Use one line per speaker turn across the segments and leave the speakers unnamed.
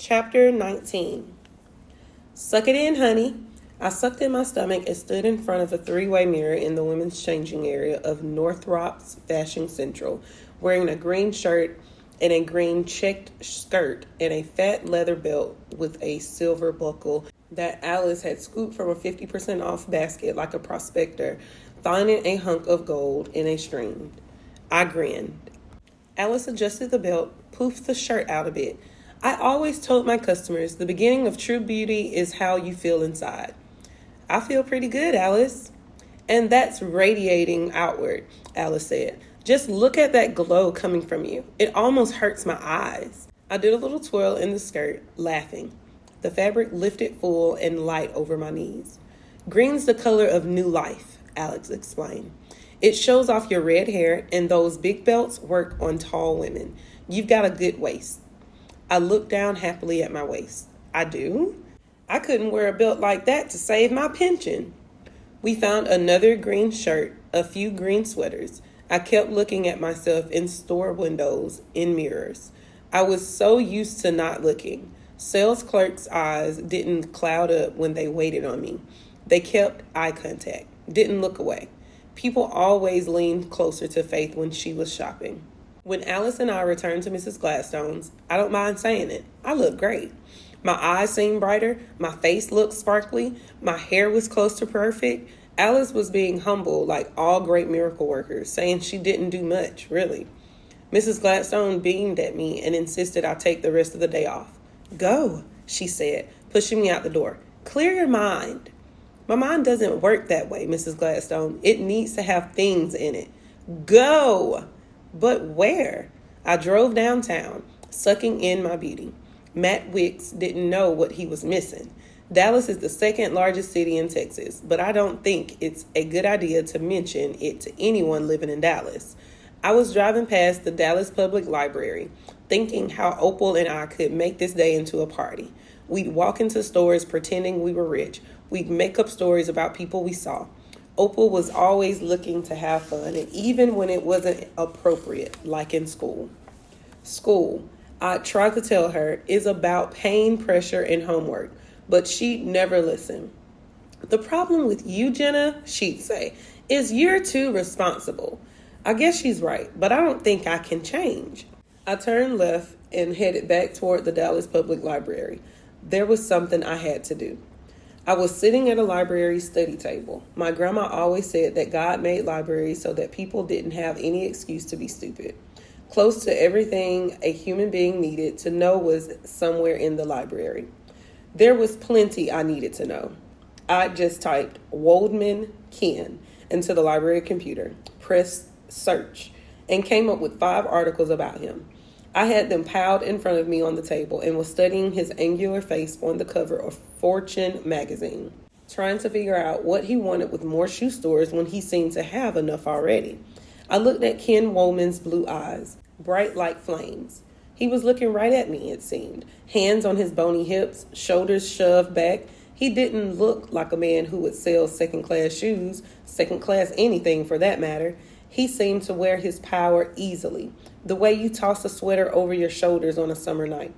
Chapter 19. Suck it in, honey. I sucked in my stomach and stood in front of a three-way mirror in the women's changing area of Northrop's Fashion Central, wearing a green shirt and a green checked skirt and a fat leather belt with a silver buckle that Alice had scooped from a 50% off basket like a prospector, finding a hunk of gold in a string. I grinned. Alice adjusted the belt, poofed the shirt out a bit. I always told my customers the beginning of true beauty is how you feel inside. I feel pretty good, Alice. And that's radiating outward, Alice said. Just look at that glow coming from you. It almost hurts my eyes. I did a little twirl in the skirt, laughing. The fabric lifted full and light over my knees. Green's the color of new life, Alex explained. It shows off your red hair, and those big belts work on tall women. You've got a good waist. I looked down happily at my waist. I do? I couldn't wear a belt like that to save my pension. We found another green shirt, a few green sweaters. I kept looking at myself in store windows, in mirrors. I was so used to not looking. Sales clerks' eyes didn't cloud up when they waited on me. They kept eye contact, didn't look away. People always leaned closer to Faith when she was shopping. When Alice and I returned to Mrs. Gladstone's, I don't mind saying it, I looked great. My eyes seemed brighter, my face looked sparkly, my hair was close to perfect. Alice was being humble like all great miracle workers, saying she didn't do much, really. Mrs. Gladstone beamed at me and insisted I take the rest of the day off. Go, she said, pushing me out the door. Clear your mind. My mind doesn't work that way, Mrs. Gladstone. It needs to have things in it. Go! But where? I drove downtown, sucking in my beauty. Matt Wicks didn't know what he was missing. Dallas is the second largest city in Texas, but I don't think it's a good idea to mention it to anyone living in Dallas. I was driving past the Dallas Public Library, thinking how Opal and I could make this day into a party. We'd walk into stores pretending we were rich. We'd make up stories about people we saw. Opal was always looking to have fun, and even when it wasn't appropriate, like in school. School, I tried to tell her, is about pain, pressure, and homework, but she'd never listen. The problem with you, Jenna, she'd say, is you're too responsible. I guess she's right, but I don't think I can change. I turned left and headed back toward the Dallas Public Library. There was something I had to do. I was sitting at a library study table. My grandma always said that God made libraries so that people didn't have any excuse to be stupid. Close to everything a human being needed to know was somewhere in the library. There was plenty I needed to know. I just typed Waldman Ken into the library computer, pressed search, and came up with 5 articles about him. I had them piled in front of me on the table and was studying his angular face on the cover of Fortune magazine, trying to figure out what he wanted with more shoe stores when he seemed to have enough already. I looked at Ken Woolman's blue eyes, bright like flames. He was looking right at me, it seemed, hands on his bony hips, shoulders shoved back. He didn't look like a man who would sell second-class shoes, second-class anything for that matter. He seemed to wear his power easily, the way you toss a sweater over your shoulders on a summer night.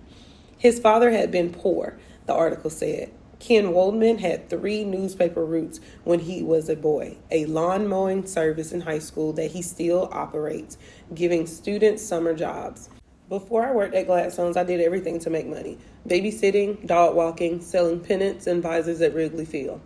His father had been poor, the article said. Ken Waldman had 3 newspaper routes when he was a boy, a lawn mowing service in high school that he still operates, giving students summer jobs. Before I worked at Gladstone's, I did everything to make money. Babysitting, dog walking, selling pennants and visors at Wrigley Field.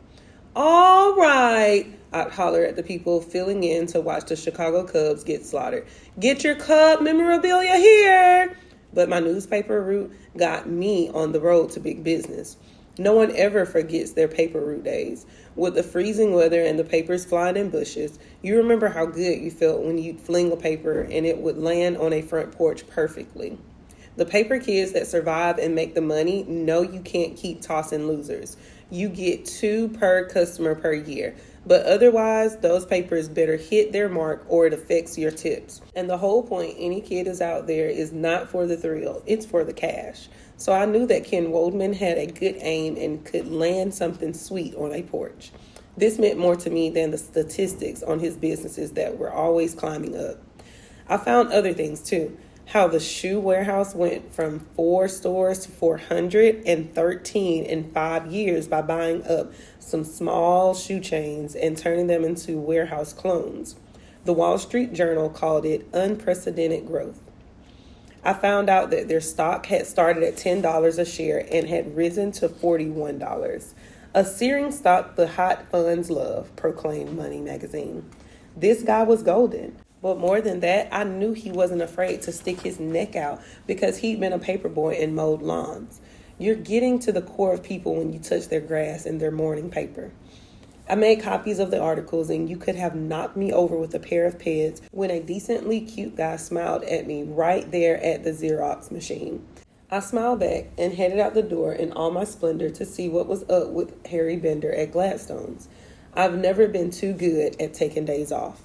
All right, I'd holler at the people filling in to watch the Chicago Cubs get slaughtered. Get your Cub memorabilia here! But my newspaper route got me on the road to big business. No one ever forgets their paper route days. With the freezing weather and the papers flying in bushes, you remember how good you felt when you'd fling a paper and it would land on a front porch perfectly. The paper kids that survive and make the money know you can't keep tossing losers. You get 2 per customer per year. But otherwise, those papers better hit their mark or it affects your tips. And the whole point any kid is out there is not for the thrill, it's for the cash. So I knew that Ken Waldman had a good aim and could land something sweet on a porch. This meant more to me than the statistics on his businesses that were always climbing up. I found other things too. how the shoe warehouse went from 4 stores to 413 in 5 years by buying up some small shoe chains and turning them into warehouse clones. The Wall Street Journal called it unprecedented growth. I found out that their stock had started at $10 a share and had risen to $41. A searing stock the hot funds love, proclaimed Money magazine. This guy was golden. But more than that, I knew he wasn't afraid to stick his neck out because he'd been a paperboy and mowed lawns. You're getting to the core of people when you touch their grass and their morning paper. I made copies of the articles, and you could have knocked me over with a pair of pads when a decently cute guy smiled at me right there at the Xerox machine. I smiled back and headed out the door in all my splendor to see what was up with Harry Bender at Gladstone's. I've never been too good at taking days off.